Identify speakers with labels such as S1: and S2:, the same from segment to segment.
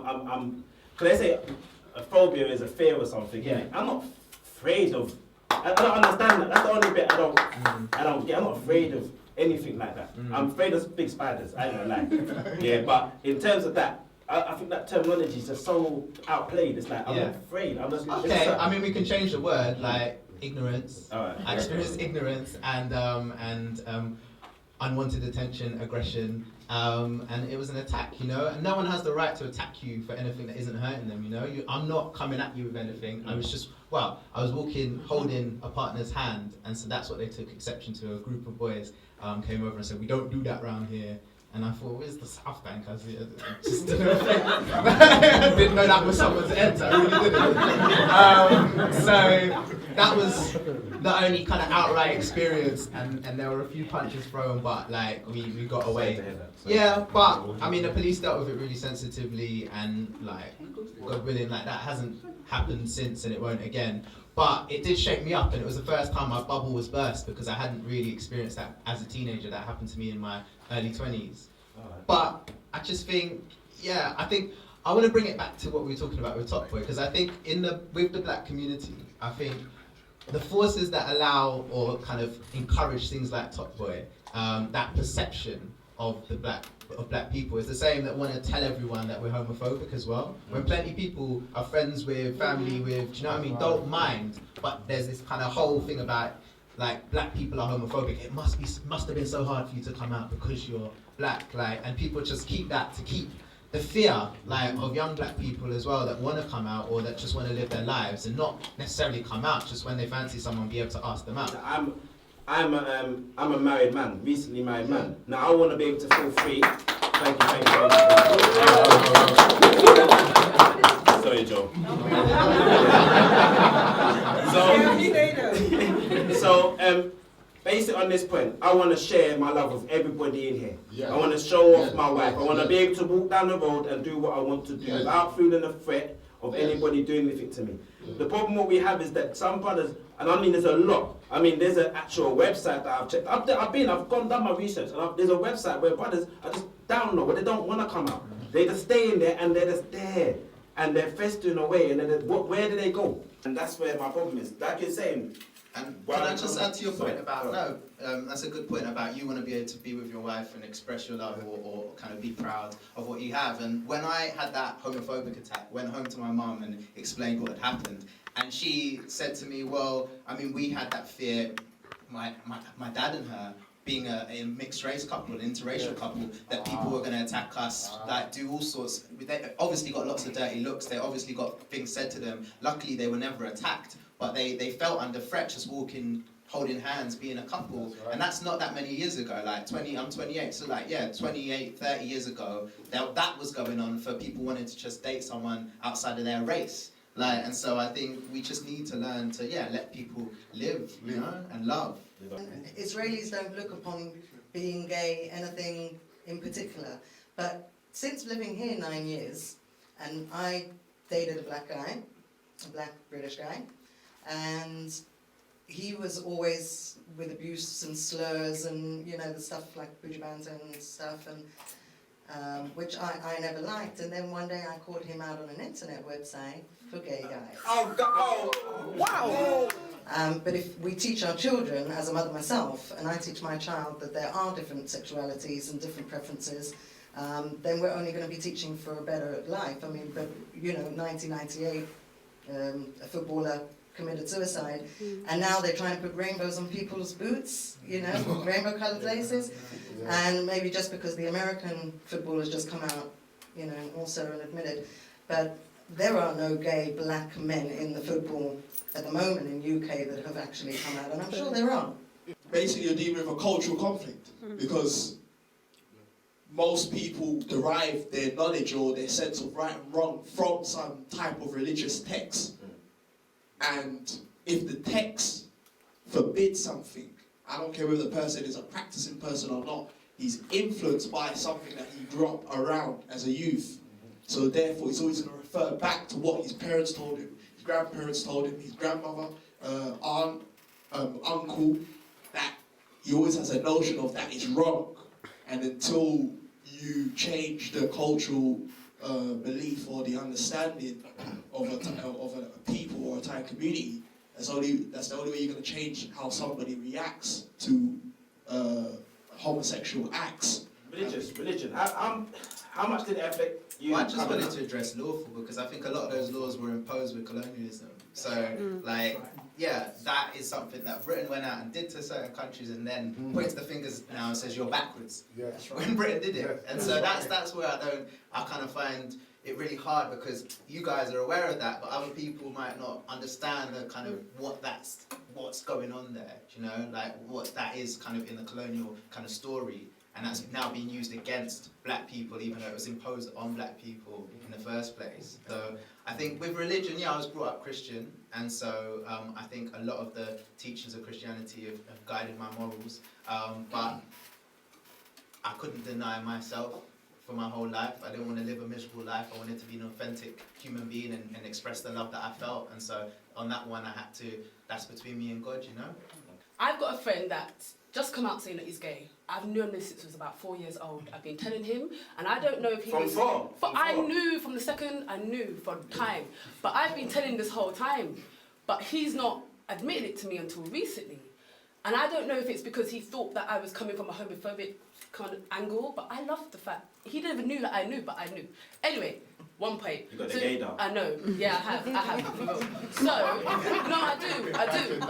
S1: Can I say a phobia is a fear or something? Yeah. I'm not afraid of. I don't understand that. That's the only bit I don't get. I'm not afraid of anything like that. I'm afraid of big spiders. I ain't gonna lie. Yeah, but in terms of that, I think that terminology is just so outplayed. It's like I'm not afraid. I'm just
S2: okay. I mean, we can change the word like ignorance.
S1: Right.
S2: I experienced ignorance and unwanted attention, aggression, and it was an attack, you know. And no one has the right to attack you for anything that isn't hurting them, you know. I'm not coming at you with anything. I was walking, holding a partner's hand, and so that's what they took exception to. A group of boys came over and said, "We don't do that round here." And I thought, where's the South Bank? I just didn't know that was someone's enter. I really didn't. So that was the only kind of outright experience, and there were a few punches thrown, but like we got away. Yeah, but I mean the police dealt with it really sensitively, and like God willing, like that hasn't happened since, and it won't again. But it did shake me up, and it was the first time my bubble was burst because I hadn't really experienced that as a teenager. That happened to me in my early 20s. But I just think, I think I want to bring it back to what we were talking about with Topboy, because I think with the black community, I think the forces that allow or kind of encourage things like Topboy, that perception of black people is the same that want to tell everyone that we're homophobic as well. When plenty of people are friends with, family with, do you know what I mean, don't mind, but there's this kind of whole thing about like black people are homophobic. It must have been so hard for you to come out because you're black, like, and people just keep that to keep the fear like of young black people as well that want to come out or that just want to live their lives and not necessarily come out just when they fancy someone be able to ask them out.
S1: I'm a married man, recently married man. Now I want to be able to feel free. Thank you. Sorry, Joe. So based on this point, I want to share my love with everybody in here. I want to show off my wife. I want to be able to walk down the road and do what I want to do without feeling the threat of anybody doing anything to me. The problem what we have is that some brothers, and I mean there's a lot, I mean there's an actual website that I've checked. I've done my research, and there's a website where brothers are just down low, where they don't want to come out. They just stay in there and they're just there. And they're festering away, and then where do they go? And that's where my problem is. Like you're saying.
S2: And can I just add to your point about, that's a good point about you want to be able to be with your wife and express your love or kind of be proud of what you have. And when I had that homophobic attack, went home to my mum and explained what had happened. And she said to me, well, I mean, we had that fear, my dad and her, being a mixed race couple, an interracial couple, that people were going to attack us, like do all sorts. They obviously got lots of dirty looks, they obviously got things said to them. Luckily they were never attacked, but they felt under threat just walking, holding hands, being a couple. And that's not that many years ago, like I'm 28, so like 28, 30 years ago, that was going on for people wanting to just date someone outside of their race. Like, and so I think we just need to learn to let people live, you know, and love.
S3: Israelis don't look upon being gay anything in particular, but since living here 9 years, and I dated a black British guy, and he was always with abuse and slurs and, you know, the stuff like bougie banter and stuff, and which I never liked. And then one day I caught him out on an internet website for gay guys.
S1: Wow!
S3: But if we teach our children, as a mother myself, and I teach my child that there are different sexualities and different preferences, then we're only going to be teaching for a better life. I mean, but you know, 1998, a footballer committed suicide, and now they're trying to put rainbows on people's boots, you know, rainbow-colored laces, and maybe just because the American footballers just come out, you know, also and admitted, but there are no gay black men in the football at the moment in UK that have actually come out, and I'm sure there are.
S4: Basically, you're dealing with a cultural conflict because most people derive their knowledge or their sense of right and wrong from some type of religious text. And if the text forbids something, I don't care whether the person is a practicing person or not, he's influenced by something that he grew up around as a youth. So therefore, he's always going to refer back to what his parents told him, his grandparents told him, his grandmother, aunt, uncle, that he always has a notion of that is wrong. And until you change the cultural belief or the understanding of a people or a type community, that's the only way you're going to change how somebody reacts to homosexual acts.
S1: Religion. How much did it affect you?
S2: Well, I just wanted to address lawful because I think a lot of those laws were imposed with colonialism. So, yeah, that is something that Britain went out and did to certain countries and then points the fingers now and says you're backwards.
S5: Yeah.
S2: When Britain did it. And so that's where I kind of find it really hard because you guys are aware of that, but other people might not understand the kind of what's going on there, you know, like what that is kind of in the colonial kind of story. And that's now being used against black people, even though it was imposed on black people in the first place. So I think with religion, I was brought up Christian, and so I think a lot of the teachings of Christianity have guided my morals. But I couldn't deny myself for my whole life. I didn't want to live a miserable life. I wanted to be an authentic human being and express the love that I felt. And so on that one, that's between me and God, you know?
S6: I've got a friend that's just come out saying that he's gay. I've known this since he was about 4 years old. I've been telling him, and I don't know if he was... I knew from the second, I knew for time. But I've been telling this whole time. But he's not admitted it to me until recently. And I don't know if it's because he thought that I was coming from a homophobic kind of angle, but I love the fact... He never knew that I knew, but I knew. Anyway, one point.
S1: You got the gaydar.
S6: I know, yeah, I have. So, no, I do.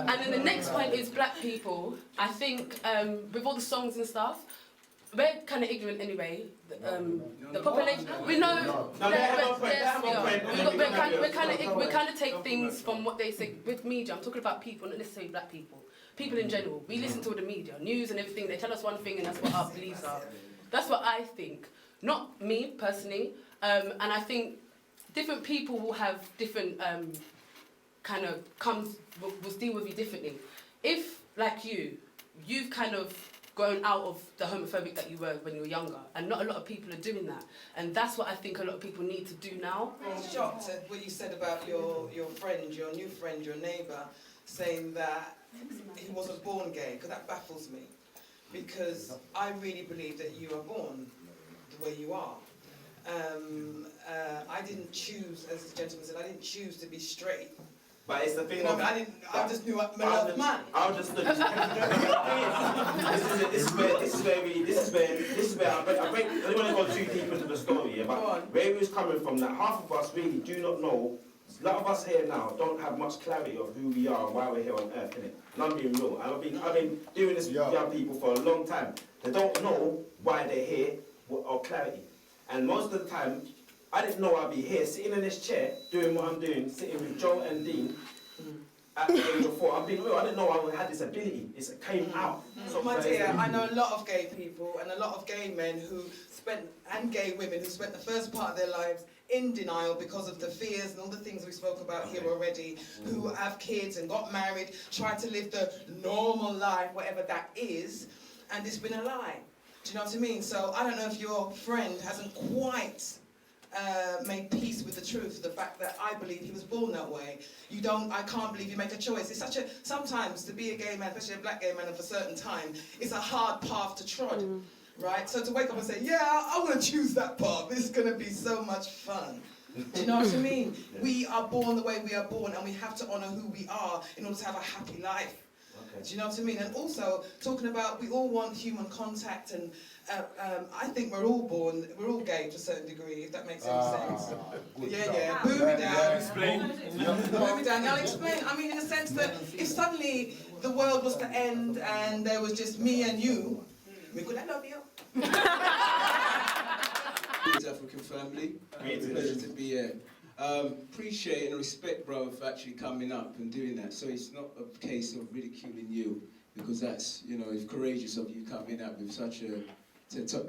S6: And then the next point is black people. I think with all the songs and stuff, we're kind of ignorant anyway. The population, we know. We kind of take things from what they say with media. I'm talking about people, not necessarily black people. People in general. We listen to all the media, news and everything. They tell us one thing, and that's what our beliefs are. That's what I think. Not me personally. And I think different people will have different will deal with you differently. If, like you've kind of grown out of the homophobic that you were when you were younger, and not a lot of people are doing that. And that's what I think a lot of people need to do now.
S7: I was shocked at what you said about your friend, your new friend, your neighbour, saying that he wasn't born gay, because that baffles me. Because I really believe that you are born the way you are. I didn't choose, as the gentleman said, I didn't choose to be straight.
S1: But it's the thing.
S7: I just knew I'm a loved man.
S1: I just look. This is where I don't want to go too deep into the story, but where he was coming from, that half of us really do not know. A lot of us here now don't have much clarity of who we are and why we're here on earth, innit? And I'm being real. I've been doing this with young people for a long time. They don't know why they're here or clarity. And most of the time, I didn't know I'd be here, sitting in this chair, doing what I'm doing, sitting with Joe and Dean at the age of 4. I'm being real, I didn't know I had this ability. It came out.
S7: So my dear, I know a lot of gay people and a lot of gay men and gay women who spent the first part of their lives in denial because of the fears and all the things we spoke about here already, who have kids and got married, tried to live the normal life, whatever that is, and it's been a lie. Do you know what I mean? So I don't know if your friend hasn't quite made peace with the truth, the fact that I believe he was born that way. I can't believe you make a choice. It's sometimes to be a gay man, especially a black gay man of a certain time, it's a hard path to trod, right? So to wake up and say, yeah, I'm going to choose that path, this is going to be so much fun. Do you know what I mean? We are born the way we are born, and we have to honour who we are in order to have a happy life. Okay. Do you know what I mean? And also, talking about, we all want human contact, and I think we're all gay to a certain degree, if that makes any sense. Yeah. Boom me down. Explain. Boom me down. I'll explain. I mean, in the sense that if suddenly the world was to end and there was just me and you, we could, I love you.
S8: African family. It's a pleasure to be here. Appreciate and respect, bro, for actually coming up and doing that. So it's not a case of ridiculing you, because that's, it's courageous of you coming up with such a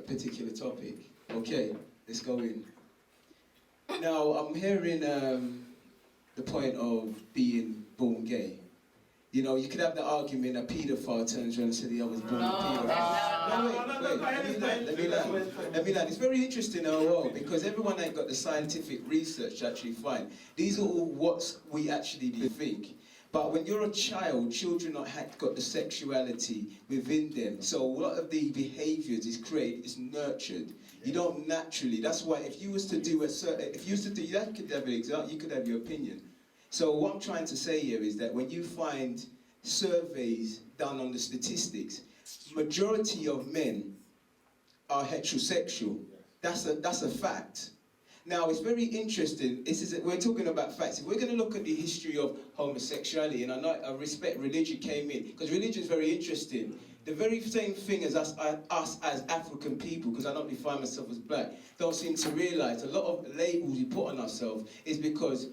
S8: particular topic. Okay, let's go in. Now, I'm hearing the point of being born gay. You could have the argument that paedophile turns around and says, I was born a paedophile. Let me land. It's very interesting because everyone ain't got the scientific research to actually find. These are all what we actually think. But when you're a child, children have got the sexuality within them. So a lot of the behaviours is nurtured. You don't naturally. That's why if you was to do that could have an example, you could have your opinion. So what I'm trying to say here is that when you find surveys done on the statistics, majority of men are heterosexual. That's a fact. Now it's very interesting. We're talking about facts. If we're going to look at the history of homosexuality, and I respect religion came in because religion is very interesting. The very same thing as us as African people, because I don't define myself as black, don't seem to realise a lot of labels we put on ourselves is because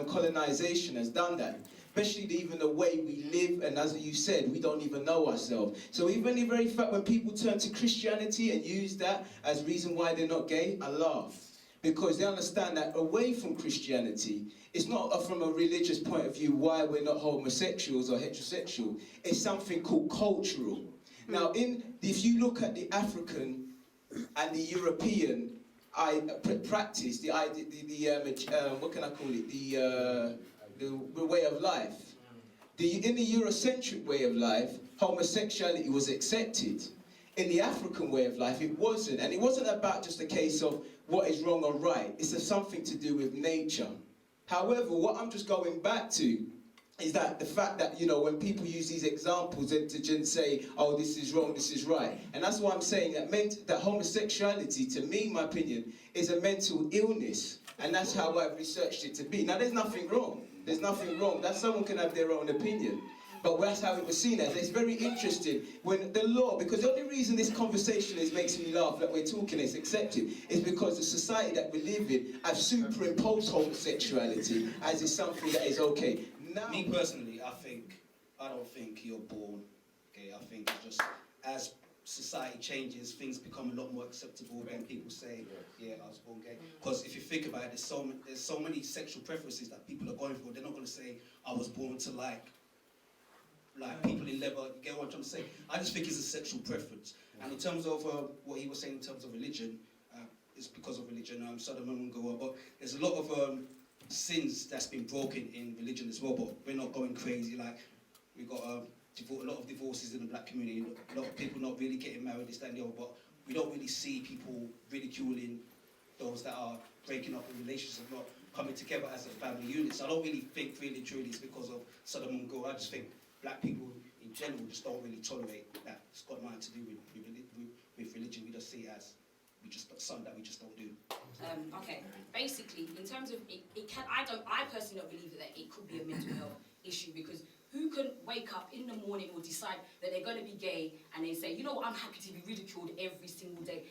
S8: colonization has done that. Especially even the way we live, and as you said, we don't even know ourselves. So even the very fact when people turn to Christianity and use that as reason why they're not gay, I laugh. Because they understand that away from Christianity, it's not from a religious point of view why we're not homosexuals or heterosexual. It's something called cultural. Now, if you look at the African and the European practice, what can I call it? The way of life. In the Eurocentric way of life, homosexuality was accepted. In the African way of life, it wasn't. And it wasn't about just a case of what is wrong or right. It's something to do with nature. However, what I'm just going back to is that the fact that, you know, when people use these examples to just say, oh, this is wrong, this is right. And that's why I'm saying that homosexuality, to me, in my opinion, is a mental illness. And that's how I've researched it to be. Now, there's nothing wrong. There's nothing wrong. That someone can have their own opinion. But that's how it was seen as. It's very interesting when the law, because the only reason this conversation makes me laugh that we're talking is accepted, is because the society that we live in have superimposed homosexuality as is something that is okay. Now,
S5: me personally, I don't think you're born gay. I think it's just as society changes, things become a lot more acceptable when people say, yeah, I was born gay. Because if you think about it, there's so many sexual preferences that people are going for. They're not going to say, I was born to like people in leather. You get what I'm trying to say? I just think it's a sexual preference. And in terms of what he was saying in terms of religion, it's because of religion. Sodom and Gomorrah, but there's a lot of sins that's been broken in religion as well. But we're not going crazy. Like we've got a lot of divorces in the black community. A lot of people not really getting married, this, that, and the other. But we don't really see people ridiculing those that are breaking up in relationships and not coming together as a family unit. So I don't really think really truly it's because of Sodom and Gomorrah. I just think black people in general just don't really tolerate that. It's got nothing to do with religion. We just see it as something that we just don't do.
S9: Okay, basically, in terms of I personally don't believe that it could be a mental health issue, because who can wake up in the morning or decide that they're going to be gay and they say, you know what, I'm happy to be ridiculed every single day.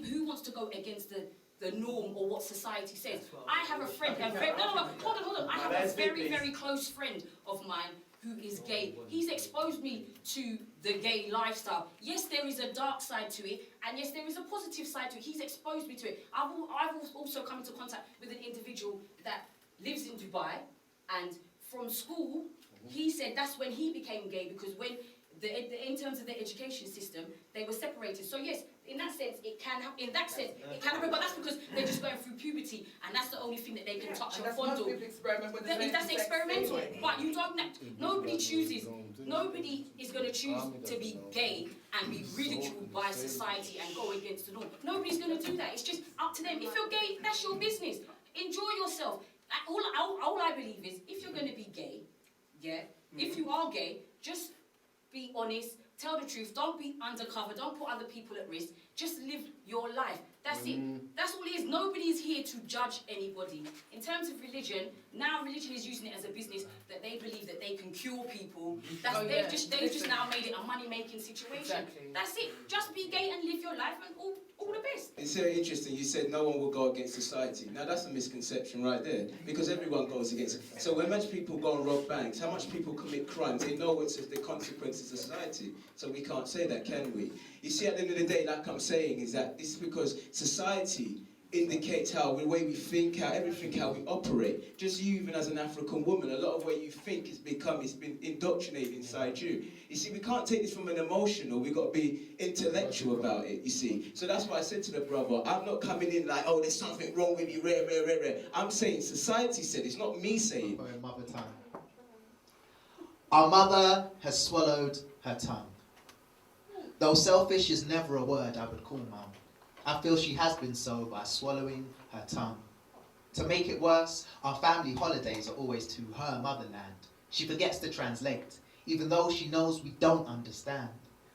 S9: Who wants to go against the norm or what society says? I have a friend, hold on. I have a very, very close friend of mine who is gay. He's exposed me to the gay lifestyle. Yes, there is a dark side to it, and yes, there is a positive side to it. He's exposed me to it. I've also come into contact with an individual that lives in Dubai, and from school, he said that's when he became gay, because when in terms of the education system, they were separated. So yes, in that sense, it can happen. But that's because they're just going through puberty, and that's the only thing that they can touch and fondle. That's experimental. But you don't. Nobody chooses. Nobody is going to choose to be gay and be ridiculed by society and go against the norm. Nobody's going to do that. It's just up to them. If you're gay, that's your business. Enjoy yourself. All I believe is, if you're going to be gay, if you are gay, just be honest, tell the truth, don't be undercover, don't put other people at risk, just live your life. That's it. That's all it is. Nobody's here to judge anybody. In terms of religion, now religion is using it as a business that they believe that they can cure people. They've just now made it a money-making situation. Exactly. That's it. Just be gay and live your life, and all the best.
S8: It's very interesting. You said no one will go against society. Now that's a misconception right there, because everyone goes against it. So when much people go and rob banks, how much people commit crimes, they know it's the consequences of society. So we can't say that, can we? You see, at the end of the day, like I'm saying, is that this is because society indicates the way we think, how we operate. Just you, even as an African woman, a lot of the way you think it's been indoctrinated inside you. You see, we can't take this from an emotional, we've got to be intellectual about it, you see. So that's why I said to the brother, I'm not coming in like, oh, there's something wrong with you, rare. I'm saying society said, it's not me saying.
S2: Mother tongue. Our mother has swallowed her tongue. Though selfish is never a word I would call mum. I feel she has been so by swallowing her tongue. To make it worse, our family holidays are always to her motherland. She forgets to translate, even though she knows we don't understand.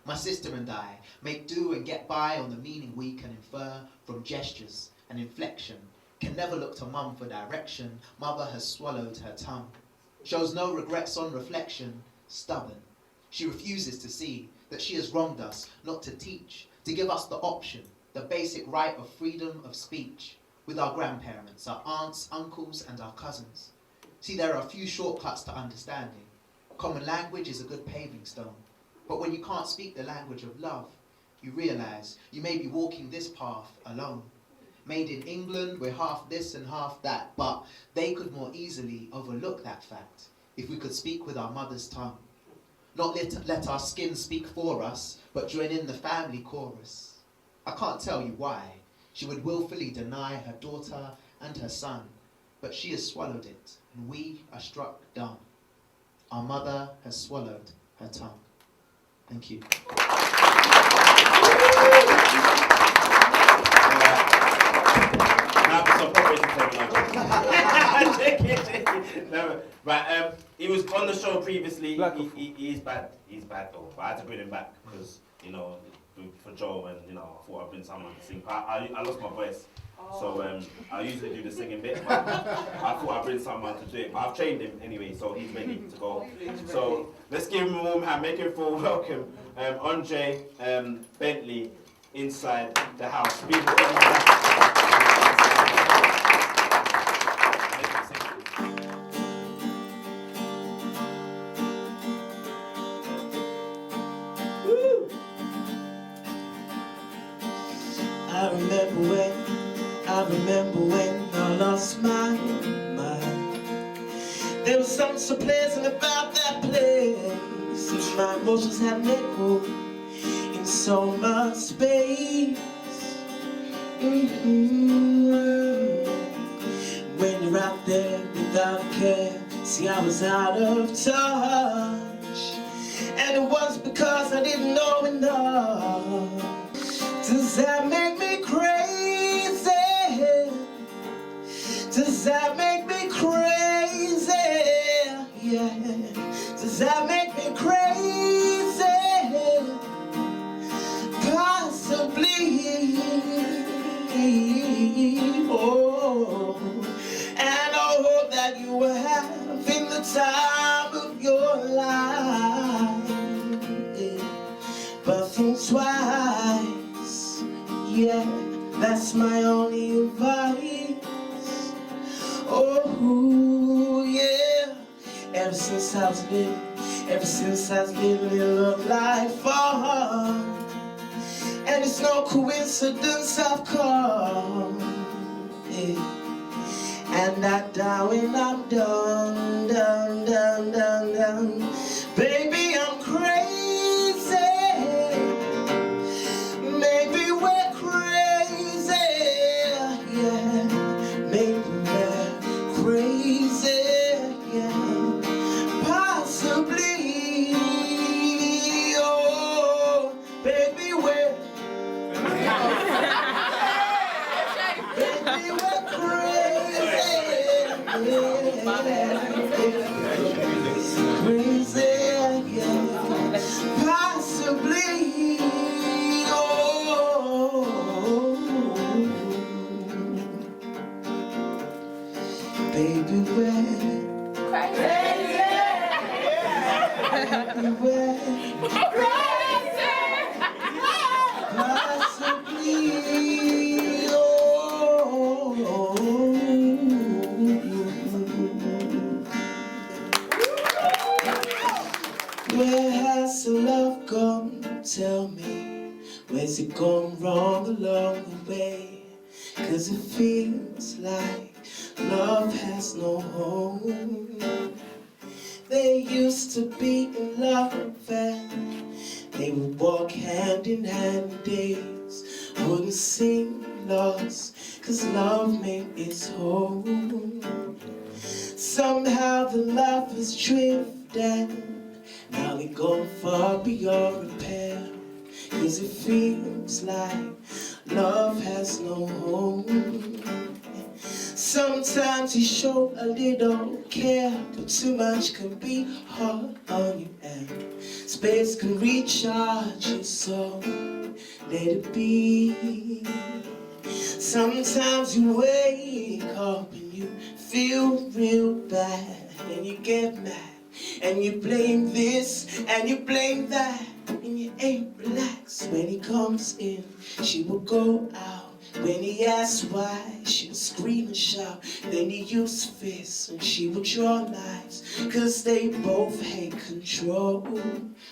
S2: My sister and I make do and get by on the meaning we can infer from gestures and inflection. Can never look to mum for direction. Mother has swallowed her tongue. Shows no regrets on reflection. Stubborn. She refuses to see that she has wronged us, not to teach, to give us the option, the basic right of freedom of speech, with our grandparents, our aunts, uncles, and our cousins. See, there are a few shortcuts to understanding. Common language is a good paving stone. But when you can't speak the language of love, you realize you may be walking this path alone. Made in England, we're half this and half that, but they could more easily overlook that fact if we could speak with our mother's tongue. Not let our skin speak for us, but join in the family chorus. I can't tell you why she would willfully deny her daughter and her son, but she has swallowed it, and we are struck dumb. Our mother has swallowed her tongue. Thank you.
S1: But he was on the show previously. He's bad. He's bad though. But I had to bring him back because, you know, for Joe, and you know, I thought I'd bring someone to sing. I lost my voice, so I usually do the singing bit. But I thought I'd bring someone to do it. But I've trained him anyway, so he's ready to go. So let's give him a warm hand. Make him feel welcome. Andraé Bentley inside the house.
S10: I remember when I lost my mind. There was something so pleasant about that place. My emotions had an echo in so much space. When you're out there without a care, see, I was out of touch, and it was because I didn't know enough. Does that make me crazy? Does that make me crazy? Yeah. Does that make me crazy? Possibly. Oh. And I hope that you were having the time of your life. But think twice. Yeah, that's my only advice. Oh, yeah. Ever since I was living a life on. And it's no coincidence I've come. Yeah. And I die when I'm done. Baby, I'm crazy. Maybe we're crazy, yeah. Maybe we're crazy, yeah. Possibly, oh, baby, we're baby, we're crazy, yeah. Possibly. Baby, we're crazy. Baby, we're crazy. Possibly, where has the love gone? Tell me, where's it gone wrong along the way? 'Cause it feels like love has no home. They used to be in love and they would walk hand in hand in days. Wouldn't seem lost, 'cause love made its home. Somehow the love has drifted. Now they're gone far beyond repair. 'Cause it feels like love has no home. Sometimes you show a little care, but too much can be hard on you, and space can recharge your soul. Let it be. Sometimes you wake up and you feel real bad, and you get mad, and you blame this and you blame that, and you ain't relaxed. When he comes in, she will go out. When he asks why, she would scream and shout. Then he used fists and she would draw knives, 'cause they both hate control.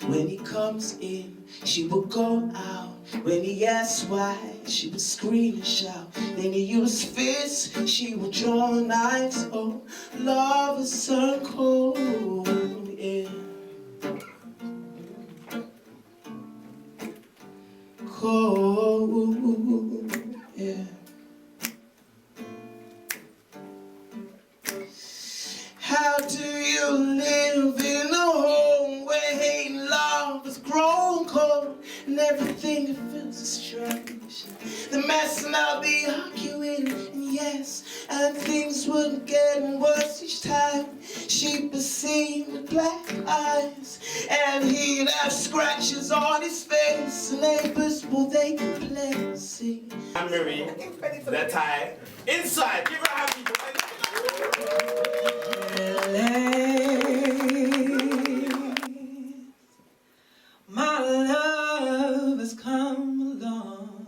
S10: When he comes in, she would go out. When he asks why, she would scream and shout. Then he used fists, she would draw knives. Oh, love is so cold, yeah. Cold, yeah. How do you live in a home where hate and love has grown cold, and everything it feels is strange? The mess and I'll be arguing, and yes, and things would get worse each time. She'd be seen with black eyes, and he'd have scratches on his face. The neighbors, well, they complain, see.
S1: Anne-Marie, lattite, inside, give her a hand, people.
S10: My love has come along.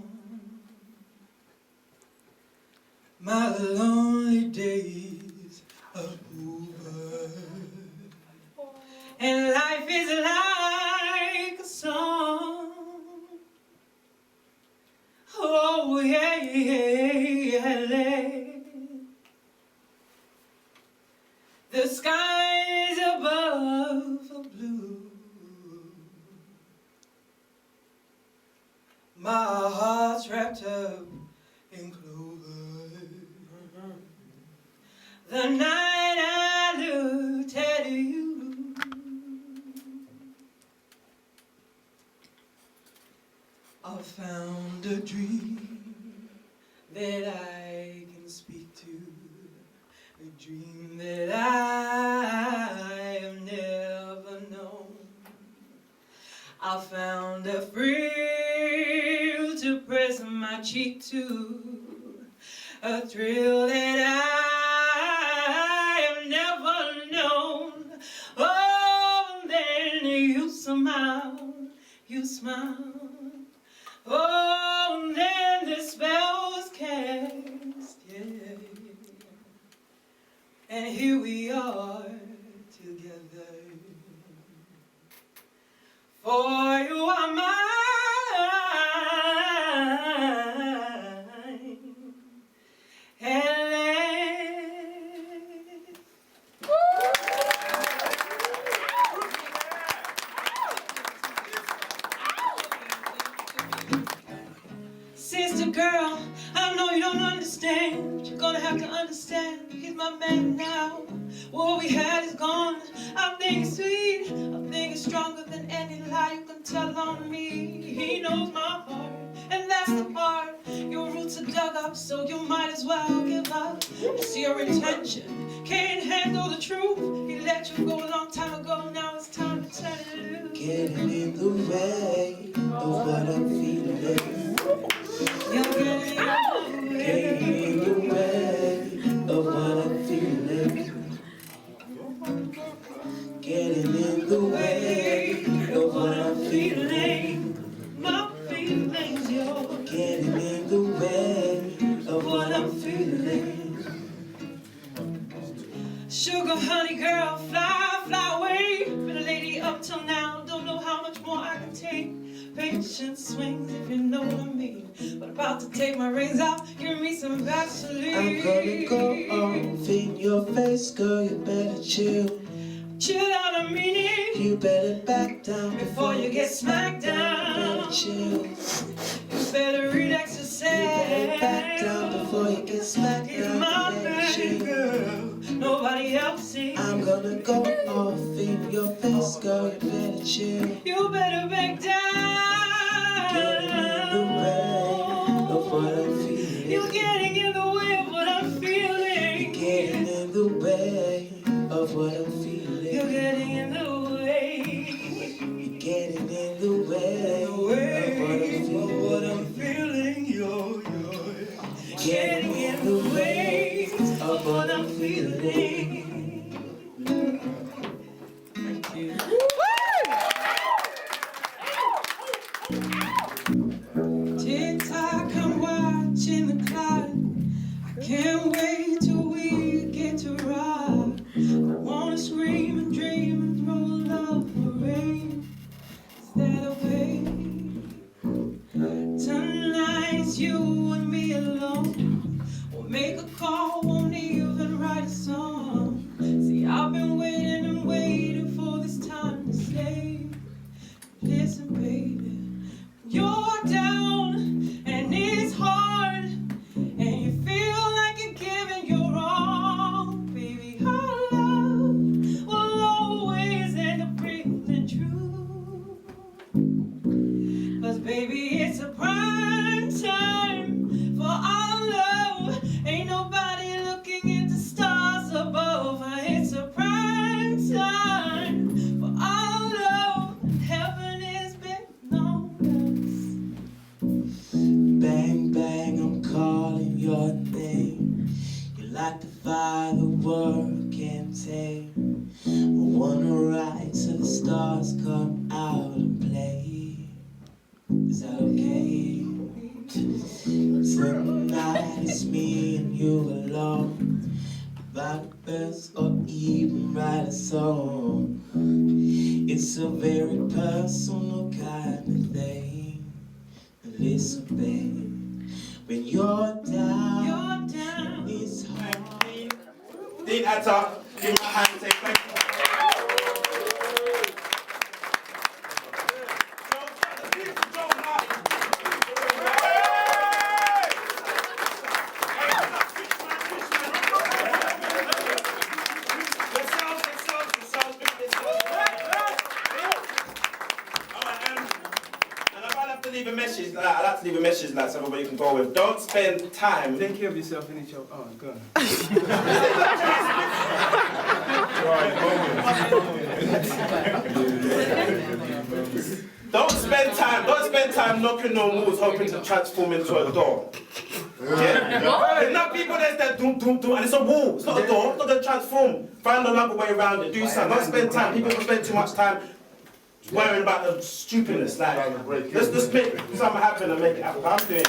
S10: My lonely days are over, and life is like a song. Oh yeah, yeah, yeah. The skies above are blue. My heart's wrapped up in clover. The night I looked at you, I found a dream that I can speak to. A dream that I have never known. I found a thrill to press my cheek to, a thrill that I have never known. Oh, then you smile, you smile. Oh, then the spell was cast, yeah. And here we are together, for you are mine, Sister girl, I know you don't understand, but you're gonna have to understand. He's my man now. What we had is gone. I think it's sweet. I think it's stronger than any lie you can tell on me. He knows my heart, and that's the part. Your roots are dug up, so you might as well give up. It's your intention. Can't handle the truth. He let you go a long time ago. Now it's time to turn it loose. Getting in the way of what I'm feeling. You're getting in the way of what I'm feeling. Getting in the way of what I'm feeling. My feelings, you're getting in the way of what I'm feeling. Sugar, honey, girl, fly, fly away. Been a lady up till now, don't know how much more I can take. Patience swings, if you know what I mean. But about to take my rings out, give me some Vaseline. I'm gonna go off in your face, girl, you better chill. Chill out, I mean it. You better back down before you get smacked down. You better chill. You better relax yourself. You better back down before you get smacked down. He's my baby girl, nobody else sees. I'm gonna go off in your face, girl, you better chill. You better back down. Get in the way of what I'm feeling.
S11: You're getting in the way of what I'm feeling.
S10: You're getting in the way of what I'm feeling.
S11: You're getting in the way.
S10: You're getting in the way of what I'm feeling.
S11: You're getting in the way of what I'm feeling. Thank you. Tick-tock, I'm watching the clock. I can't wait till we get to rock. I wanna scream and dream and roll up the rain. Is that okay? Tonight it's you and me alone. We'll make a call, won't even write a song. See, I've been waiting and waiting for this time to stay. Listen, baby, you're down and it's hard, and you feel like you're giving your all. Baby, our love will always end up ringing true. 'Cause baby, it's a prime time for our love. Ain't nobody looking at the stars above. It's a prime time for our love. Heaven is betting on us.
S10: Bang, bang, I'm calling your name. You're like the fire the world can't tame. I wanna ride till the stars come out and play. Is that okay? Tonight it's me and you alone. Write a verse or even write a song. It's a very personal kind of thing. Listen, babe, when you're down, it's hard.
S1: Dean Atta, give my hand, say thank you. I like to leave a message like so everybody can go with. Don't spend time.
S8: Take care of yourself in each other. Oh, God.
S1: Don't spend time knocking on walls hoping to transform into a door. Yeah? There's not people that doom, and it's a wall. It's not a door. It's not going to transform. Find another way around it. Do something. Don't spend time. People spend too much time worrying about the stupidness. Like, let's just make something happen and make it happen. I'm doing it.